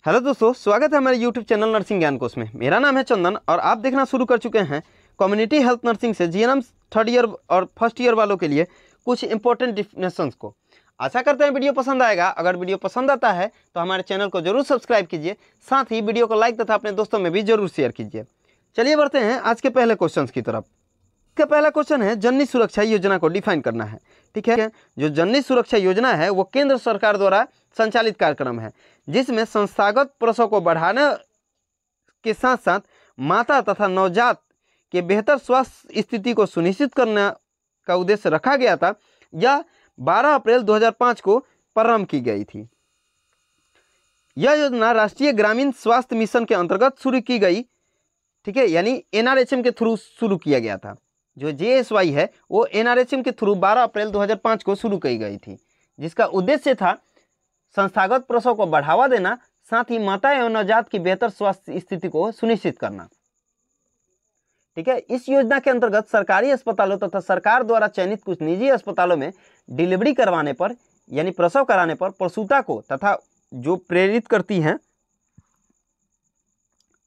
Hello दोस्तों, स्वागत है हमारे यूट्यूब चैनल नर्सिंग ज्ञान कोश में। मेरा नाम है चंदन और आप देखना शुरू कर चुके हैं कम्युनिटी हेल्थ नर्सिंग से जीएनएम थर्ड ईयर और फर्स्ट ईयर वालों के लिए कुछ इंपॉर्टेंट डिफिनेशंस को। आशा करते हैं वीडियो पसंद आएगा। अगर वीडियो पसंद आता है तो हमारे चैनल को जरूर सब्सक्राइब कीजिए, साथ ही वीडियो को लाइक तथा अपने दोस्तों में भी जरूर शेयर कीजिए। चलिए बढ़ते हैं आज के पहले क्वेश्चन की तरफ। इसका पहला क्वेश्चन है, जननी सुरक्षा योजना को डिफाइन करना है। ठीक है, जो जननी सुरक्षा योजना है वो केंद्र सरकार द्वारा संचालित कार्यक्रम है जिसमें संस्थागत प्रसव को बढ़ाने के साथ साथ माता तथा नवजात के बेहतर स्वास्थ्य स्थिति को सुनिश्चित करने का उद्देश्य रखा गया था। यह 12 अप्रैल 2005 को प्रारंभ की गई थी। यह योजना राष्ट्रीय ग्रामीण स्वास्थ्य मिशन के अंतर्गत शुरू की गई। ठीक है, यानी एनआरएचएम के थ्रू शुरू किया गया था। जो जेएसवाई है वो एनआरएचएम के थ्रू 12 अप्रैल 2005 को शुरू की गई थी, जिसका उद्देश्य था संस्थागत प्रसव को बढ़ावा देना, साथ ही माता एवं नवजात की बेहतर स्वास्थ्य स्थिति को सुनिश्चित करना। ठीक है, इस योजना के अंतर्गत सरकारी अस्पतालों तथा सरकार द्वारा चयनित कुछ निजी अस्पतालों में डिलीवरी करवाने पर यानी प्रसव कराने पर प्रसूता को तथा जो प्रेरित करती हैं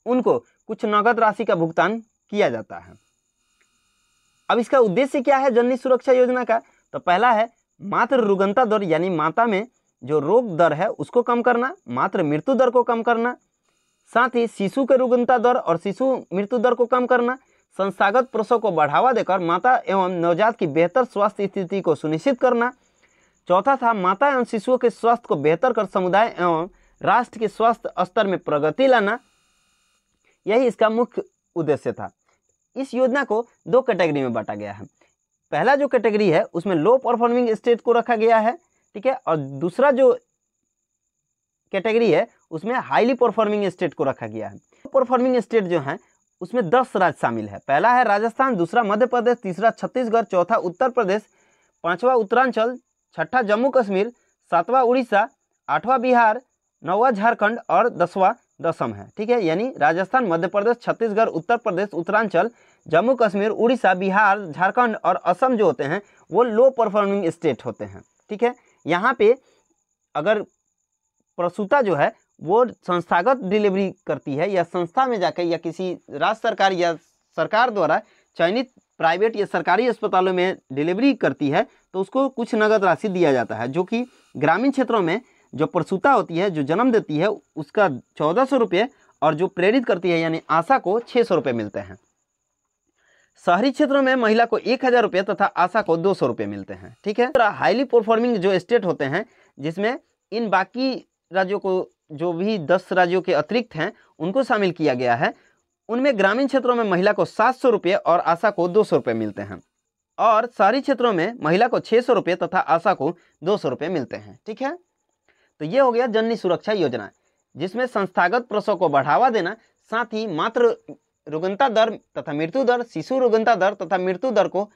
उनको कुछ नगद राशि का भुगतान किया जाता है। अब इसका उद्देश्य क्या है जननी सुरक्षा योजना का? तो पहला है मातृ रुग्णता दर, यानी माता में जो रोग दर है उसको कम करना, मातृ मृत्यु दर को कम करना, साथ ही शिशु के रुग्णता दर और शिशु मृत्यु दर को कम करना, संस्थागत प्रसव को बढ़ावा देकर माता एवं नवजात की बेहतर स्वास्थ्य स्थिति को सुनिश्चित करना। चौथा था माता एवं शिशुओं के स्वास्थ्य को बेहतर कर समुदाय एवं राष्ट्र के स्वास्थ्य स्तर में प्रगति लाना। यही इसका मुख्य उद्देश्य था। इस योजना को दो कैटेगरी में बांटा गया है। पहला जो कैटेगरी है उसमें लो परफॉर्मिंग स्टेट को रखा गया है। ठीक है, और दूसरा जो कैटेगरी है उसमें हाईली परफॉर्मिंग स्टेट को रखा गया है। परफॉर्मिंग स्टेट जो है उसमें 10 राज्य शामिल है। पहला है राजस्थान, दूसरा मध्य प्रदेश, तीसरा छत्तीसगढ़, चौथा उत्तर प्रदेश, पांचवा उत्तरांचल, छठा जम्मू कश्मीर, सातवां उड़ीसा, आठवां बिहार, नौवां झारखंड और 10वां असम है। ठीक है, यानी राजस्थान, मध्य प्रदेश, छत्तीसगढ़, उत्तर प्रदेश, उत्तरांचल, जम्मू कश्मीर, उड़ीसा, बिहार, झारखंड और असम जो होते हैं वो लो परफॉर्मिंग स्टेट होते हैं। ठीक है, यहाँ पे अगर प्रसूता जो है वो संस्थागत डिलीवरी करती है या संस्था में जाकर या किसी राज्य सरकार या सरकार द्वारा चयनित प्राइवेट या सरकारी अस्पतालों में डिलीवरी करती है तो उसको कुछ नगद राशि दिया जाता है, जो कि ग्रामीण क्षेत्रों में जो प्रसूता होती है, जो जन्म देती है, उसका 1400 रुपये और जो प्रेरित करती है यानी आशा को 600 रुपये मिलते हैं। शहरी क्षेत्रों में महिला को 1000 रुपये तथा आशा को 200 रुपये मिलते हैं। ठीक है, हाईली परफॉर्मिंग जो स्टेट होते हैं जिसमें इन बाकी राज्यों को जो भी 10 राज्यों के अतिरिक्त हैं उनको शामिल किया गया है, उनमें ग्रामीण क्षेत्रों में महिला को 700 रुपये और आशा को 200 रुपये मिलते हैं और शहरी क्षेत्रों में महिला को 600 रुपये तथा आशा को 200 रुपये मिलते हैं। ठीक है, तो ये हो गया जननी सुरक्षा योजना, जिसमें संस्थागत प्रसव को बढ़ावा देना, साथ ही मातृ रुग्णता दर तथा मृत्यु दर, शिशु रुग्णता दर तथा मृत्यु दर को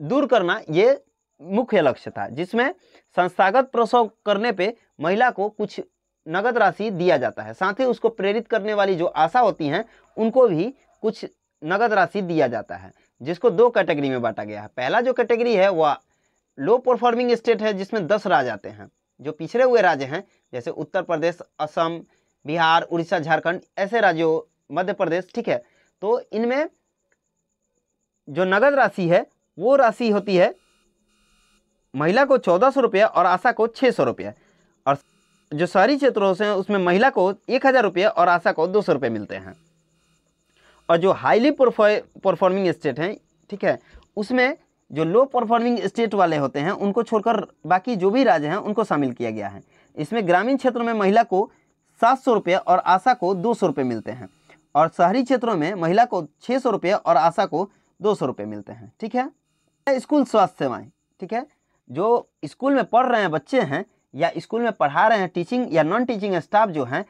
दूर करना ये मुख्य लक्ष्य था, जिसमें संस्थागत प्रसव करने पे महिला को कुछ नगद राशि दिया जाता है, साथ ही उसको प्रेरित करने वाली जो आशा होती हैं उनको भी कुछ नगद राशि दिया जाता है, जिसको दो कैटेगरी में बांटा गया है। पहला जो कैटेगरी है वह लो परफॉर्मिंग स्टेट है, जिसमें 10 राज्य आते हैं, जो पिछड़े हुए राज्य हैं जैसे उत्तर प्रदेश, असम, बिहार, उड़ीसा, झारखंड, ऐसे राज्यों, मध्य प्रदेश। ठीक है, तो इनमें जो नगद राशि है वो राशि होती है महिला को 1400 रुपये और आशा को 600 रुपये, और जो शहरी क्षेत्रों से उसमें महिला को 1000 रुपये और आशा को 200 रुपये मिलते हैं। और जो हाईली परफॉर्मिंग स्टेट हैं, ठीक है, उसमें जो लो परफॉर्मिंग स्टेट वाले होते हैं उनको छोड़कर बाकी जो भी राज्य हैं उनको शामिल किया गया है। इसमें ग्रामीण क्षेत्रों में महिला को 700 रुपये और आशा को 200 रुपये मिलते हैं और शहरी क्षेत्रों में महिला को 600 रुपये और आशा को 200 रुपये मिलते हैं। ठीक है, स्कूल स्वास्थ्य सेवाएं, ठीक है, जो स्कूल में पढ़ रहे हैं बच्चे हैं या स्कूल में पढ़ा रहे हैं टीचिंग या नॉन टीचिंग स्टाफ जो हैं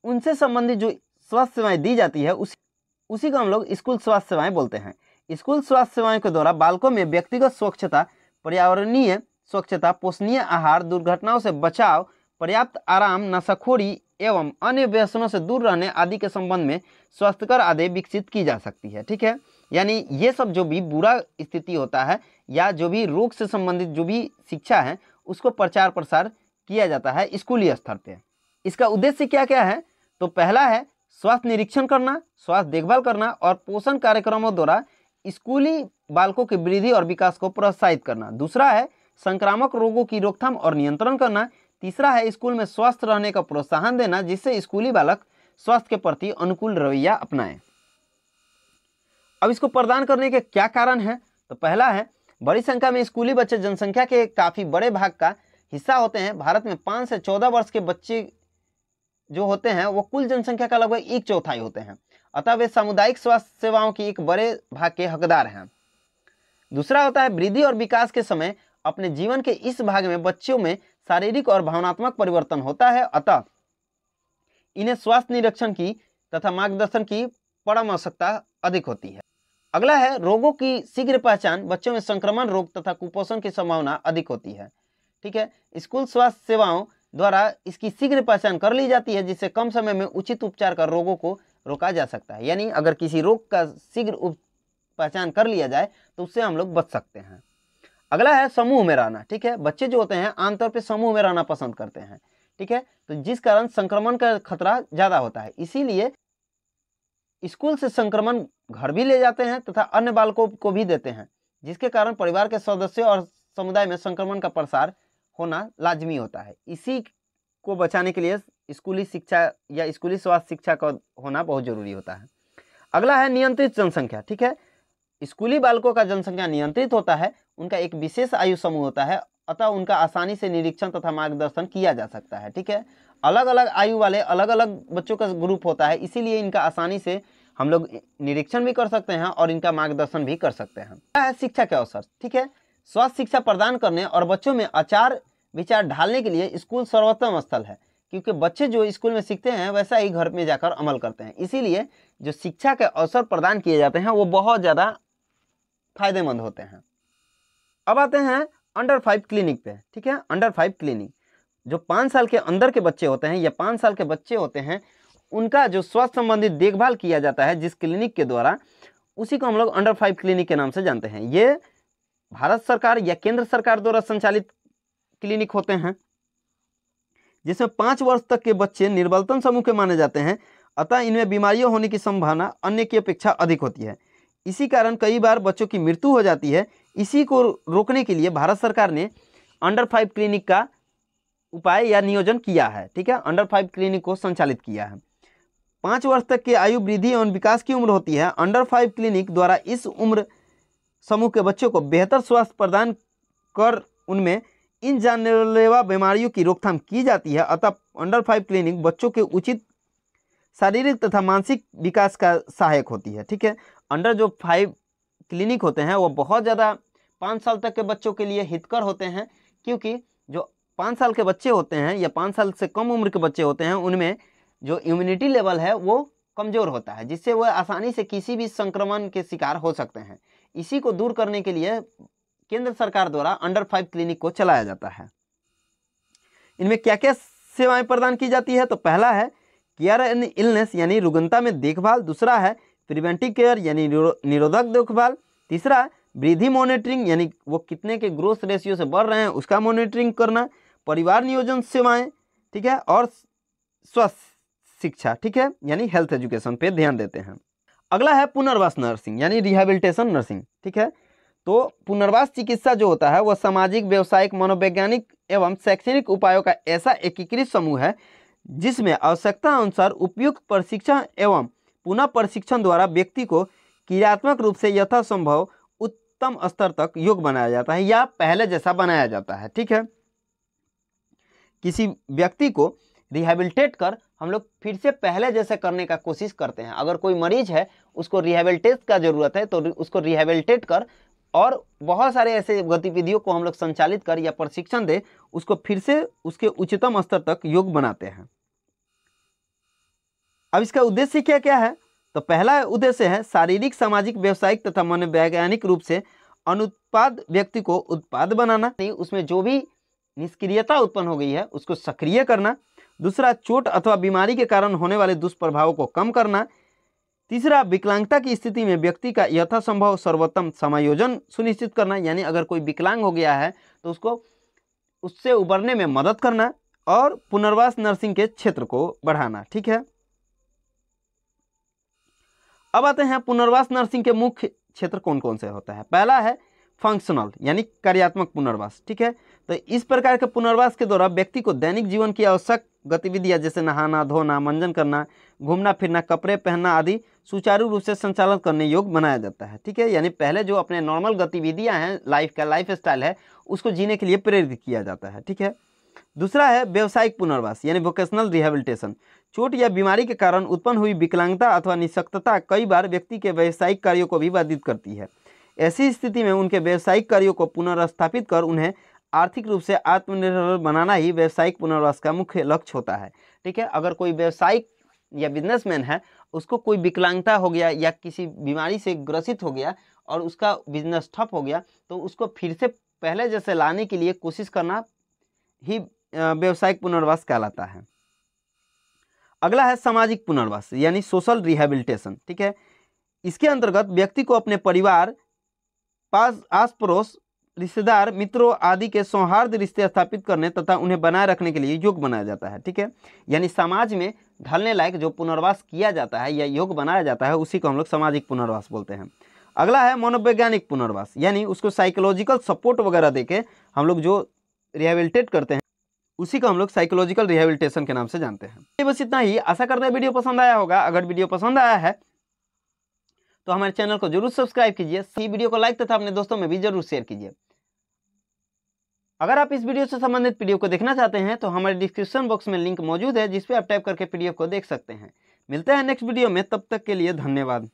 उनसे संबंधित जो स्वास्थ्य सेवाएं दी जाती है उसी को हम लोग स्कूल स्वास्थ्य सेवाएं बोलते हैं। स्कूल स्वास्थ्य सेवाओं के द्वारा बालकों में व्यक्तिगत स्वच्छता, पर्यावरणीय स्वच्छता, पोषणीय आहार, दुर्घटनाओं से बचाव, पर्याप्त आराम, नशाखोरी एवं अन्य व्यसनों से दूर रहने आदि के संबंध में स्वास्थ्यकर आदि विकसित की जा सकती है। ठीक है, यानी ये सब जो भी बुरा स्थिति होता है या जो भी रोग से संबंधित जो भी शिक्षा है उसको प्रचार प्रसार किया जाता है स्कूली स्तर पे। इसका उद्देश्य क्या क्या है? तो पहला है स्वास्थ्य निरीक्षण करना, स्वास्थ्य देखभाल करना और पोषण कार्यक्रमों द्वारा स्कूली बालकों की वृद्धि और विकास को प्रोत्साहित करना। दूसरा है संक्रामक रोगों की रोकथाम और नियंत्रण करना। तीसरा है स्कूल में स्वस्थ रहने का प्रोत्साहन देना, जिससे स्कूली बालक स्वास्थ्य के प्रति अनुकूल रवैया अपनाएं। अब इसको प्रदान करने के क्या कारण है? तो पहला है बड़ी संख्या में स्कूली बच्चे जनसंख्या के काफ़ी बड़े भाग का हिस्सा होते हैं। भारत में 5 से 14 वर्ष के बच्चे जो होते हैं वो कुल जनसंख्या का लगभग 1/4 होते हैं, अतः वे सामुदायिक स्वास्थ्य सेवाओं की एक बड़े भाग के हकदार हैं। दूसरा होता है वृद्धि और विकास के समय अपने जीवन के इस भाग में बच्चों में शारीरिक और भावनात्मक परिवर्तन होता है, अतः इन्हें स्वास्थ्य निरीक्षण की तथा मार्गदर्शन की परम आवश्यकता अधिक होती है। अगला है रोगों की शीघ्र पहचान। बच्चों में संक्रमण रोग तथा कुपोषण की संभावना अधिक होती है। ठीक है, स्कूल स्वास्थ्य सेवाओं द्वारा इसकी शीघ्र पहचान कर ली जाती है, जिससे कम समय में उचित उपचार कर रोगों को रोका जा सकता है। यानी अगर किसी रोग का शीघ्र पहचान कर लिया जाए तो उससे हम लोग बच सकते हैं। अगला है समूह में रहना। ठीक है, बच्चे जो होते हैं आमतौर पर समूह में रहना पसंद करते हैं। ठीक है, तो जिस कारण संक्रमण का खतरा ज़्यादा होता है, इसीलिए स्कूल से संक्रमण घर भी ले जाते हैं तथा अन्य बालकों को भी देते हैं, जिसके कारण परिवार के सदस्यों और समुदाय में संक्रमण का प्रसार होना लाजमी होता है। इसी को बचाने के लिए स्कूली शिक्षा या स्कूली स्वास्थ्य शिक्षा का होना बहुत जरूरी होता है। अगला है नियंत्रित जनसंख्या। ठीक है, स्कूली बालकों का जनसंख्या नियंत्रित होता है, उनका एक विशेष आयु समूह होता है, अतः उनका आसानी से निरीक्षण तथा मार्गदर्शन किया जा सकता है। ठीक है, अलग अलग आयु वाले अलग अलग बच्चों का ग्रुप होता है, इसीलिए इनका आसानी से हम लोग निरीक्षण भी कर सकते हैं और इनका मार्गदर्शन भी कर सकते हैं। क्या है शिक्षा के अवसर? ठीक है, स्वास्थ्य शिक्षा प्रदान करने और बच्चों में आचार विचार ढालने के लिए स्कूल सर्वोत्तम स्थल है, क्योंकि बच्चे जो स्कूल में सीखते हैं वैसा ही घर में जाकर अमल करते हैं। इसीलिए जो शिक्षा के अवसर प्रदान किए जाते हैं वो बहुत ज़्यादा फायदेमंद होते हैं। अब आते हैं अंडर 5 क्लिनिक पे। ठीक है, अंडर 5 क्लिनिक जो 5 साल के अंदर के बच्चे होते हैं या 5 साल के बच्चे होते हैं, उनका जो स्वास्थ्य संबंधित देखभाल किया जाता है जिस क्लिनिक के द्वारा, उसी को हम लोग अंडर 5 क्लिनिक के नाम से जानते हैं। ये भारत सरकार या केंद्र सरकार द्वारा संचालित क्लिनिक होते हैं, जिसमें 5 वर्ष तक के बच्चे निर्बलतम समूह के माने जाते हैं, अतः इनमें बीमारियां होने की संभावना अन्य की अपेक्षा अधिक होती है। इसी कारण कई बार बच्चों की मृत्यु हो जाती है। इसी को रोकने के लिए भारत सरकार ने अंडर 5 क्लिनिक का उपाय या नियोजन किया है। ठीक है, अंडर 5 क्लिनिक को संचालित किया है। 5 वर्ष तक की आयु वृद्धि एवं विकास की उम्र होती है। अंडर 5 क्लिनिक द्वारा इस उम्र समूह के बच्चों को बेहतर स्वास्थ्य प्रदान कर उनमें इन जानलेवा बीमारियों की रोकथाम की जाती है। अतः अंडर 5 क्लिनिक बच्चों के उचित शारीरिक तथा मानसिक विकास का सहायक होती है। ठीक है, अंडर जो 5 क्लिनिक होते हैं वो बहुत ज़्यादा 5 साल तक के बच्चों के लिए हितकर होते हैं, क्योंकि जो 5 साल के बच्चे होते हैं या 5 साल से कम उम्र के बच्चे होते हैं उनमें जो इम्यूनिटी लेवल है वो कमज़ोर होता है, जिससे वह आसानी से किसी भी संक्रमण के शिकार हो सकते हैं। इसी को दूर करने के लिए केंद्र सरकार द्वारा अंडर 5 क्लिनिक को चलाया जाता है। इनमें क्या क्या सेवाएं प्रदान की जाती है? तो पहला है केयर एंड इलनेस यानी रुग्णता में देखभाल। दूसरा है प्रिवेंटिव केयर यानी निरोधक देखभाल। तीसरा वृद्धि मॉनिटरिंग यानी वो कितने के ग्रोथ रेशियो से बढ़ रहे हैं उसका मॉनिटरिंग करना। परिवार नियोजन सेवाएं, ठीक है, और स्वास्थ्य शिक्षा, ठीक है, यानी हेल्थ एजुकेशन पे ध्यान देते हैं। अगला है पुनर्वास नर्सिंग यानी रिहेबिलिटेशन नर्सिंग। ठीक है, तो पुनर्वास चिकित्सा जो होता है वह सामाजिक, व्यवसायिक, मनोवैज्ञानिक एवं शैक्षणिक उपायों का ऐसा एकीकृत समूह है जिसमें आवश्यकता अनुसार उपयुक्त प्रशिक्षण एवं पुनः प्रशिक्षण द्वारा व्यक्ति को क्रियात्मक रूप से यथासंभव उत्तम स्तर तक योग्य बनाया जाता है या पहले जैसा बनाया जाता है। ठीक है, किसी व्यक्ति को रिहेबिलिटेट कर हम लोग फिर से पहले जैसे करने का कोशिश करते हैं। अगर कोई मरीज है उसको रिहेबिलिटेट का ज़रूरत है तो उसको रिहेबिलिटेट कर और बहुत सारे ऐसे गतिविधियों को हम लोग संचालित कर या प्रशिक्षण दे उसको फिर से उसके उच्चतम स्तर तक योग्य बनाते हैं। अब इसका उद्देश्य क्या क्या है? तो पहला उद्देश्य है शारीरिक, सामाजिक, व्यवसायिक तथा मनोवैज्ञानिक रूप से अनुत्पाद व्यक्ति को उत्पाद बनाना, उसमें जो भी निष्क्रियता उत्पन्न हो गई है उसको सक्रिय करना। दूसरा, चोट अथवा बीमारी के कारण होने वाले दुष्प्रभावों को कम करना। तीसरा, विकलांगता की स्थिति में व्यक्ति का यथासंभव सर्वोत्तम समायोजन सुनिश्चित करना, यानी अगर कोई विकलांग हो गया है तो उसको उससे उबरने में मदद करना। और पुनर्वास नर्सिंग के क्षेत्र को बढ़ाना। ठीक है, अब आते हैं पुनर्वास नर्सिंग के मुख्य क्षेत्र कौन कौन से होता है। पहला है फंक्शनल यानी कार्यात्मक पुनर्वास। ठीक है, तो इस प्रकार के पुनर्वास के द्वारा व्यक्ति को दैनिक जीवन की आवश्यक गतिविधियां जैसे नहाना धोना, मंजन करना, घूमना फिरना, कपड़े पहनना आदि सुचारू रूप से संचालन करने योग्य बनाया जाता है। ठीक है, यानी पहले जो अपने नॉर्मल गतिविधियां हैं, लाइफ स्टाइल है, उसको जीने के लिए प्रेरित किया जाता है। ठीक है, दूसरा है व्यावसायिक पुनर्वास यानी वोकेशनल रिहेबिलिटेशन। चोट या बीमारी के कारण उत्पन्न हुई विकलांगता अथवा निःशक्तता कई बार व्यक्ति के व्यावसायिक कार्यों को भी बाधित करती है। ऐसी स्थिति में उनके व्यावसायिक कार्यों को पुनर्स्थापित कर उन्हें आर्थिक रूप से आत्मनिर्भर बनाना ही व्यावसायिक पुनर्वास का मुख्य लक्ष्य होता है। ठीक है, अगर कोई व्यवसायिक या बिजनेसमैन है, उसको कोई विकलांगता हो गया या किसी बीमारी से ग्रसित हो गया और उसका बिजनेस ठप हो गया, तो उसको फिर से पहले जैसे लाने के लिए कोशिश करना ही व्यावसायिक पुनर्वास कहलाता है। अगला है सामाजिक पुनर्वास यानी सोशल रिहेबिलिटेशन। ठीक है, इसके अंतर्गत व्यक्ति को अपने परिवार, पास आस पड़ोस, रिश्तेदार, मित्रों आदि के सौहार्द रिश्ते स्थापित करने तथा उन्हें बनाए रखने के लिए योग्य बनाया जाता है। ठीक है, यानी समाज में ढलने लायक जो पुनर्वास किया जाता है या योग्य बनाया जाता है, उसी को हम लोग सामाजिक पुनर्वास बोलते हैं। अगला है मनोवैज्ञानिक पुनर्वास यानी उसको साइकोलॉजिकल सपोर्ट वगैरह देके हम लोग जो रिहेबिलिटेट करते हैं, उसी को हम लोग साइकोलॉजिकल रिहेबिलिटेशन के नाम से जानते हैं। बस इतना ही, आशा करते हैं वीडियो पसंद आया होगा। अगर वीडियो पसंद आया है तो हमारे चैनल को जरूर सब्सक्राइब कीजिए, इस वीडियो को लाइक तथा अपने दोस्तों में भी जरूर शेयर कीजिए। अगर आप इस वीडियो से संबंधित पीडीएफ को देखना चाहते हैं तो हमारे डिस्क्रिप्शन बॉक्स में लिंक मौजूद है, जिस पे आप टाइप करके पीडीएफ को देख सकते हैं। मिलते हैं नेक्स्ट वीडियो में, तब तक के लिए धन्यवाद।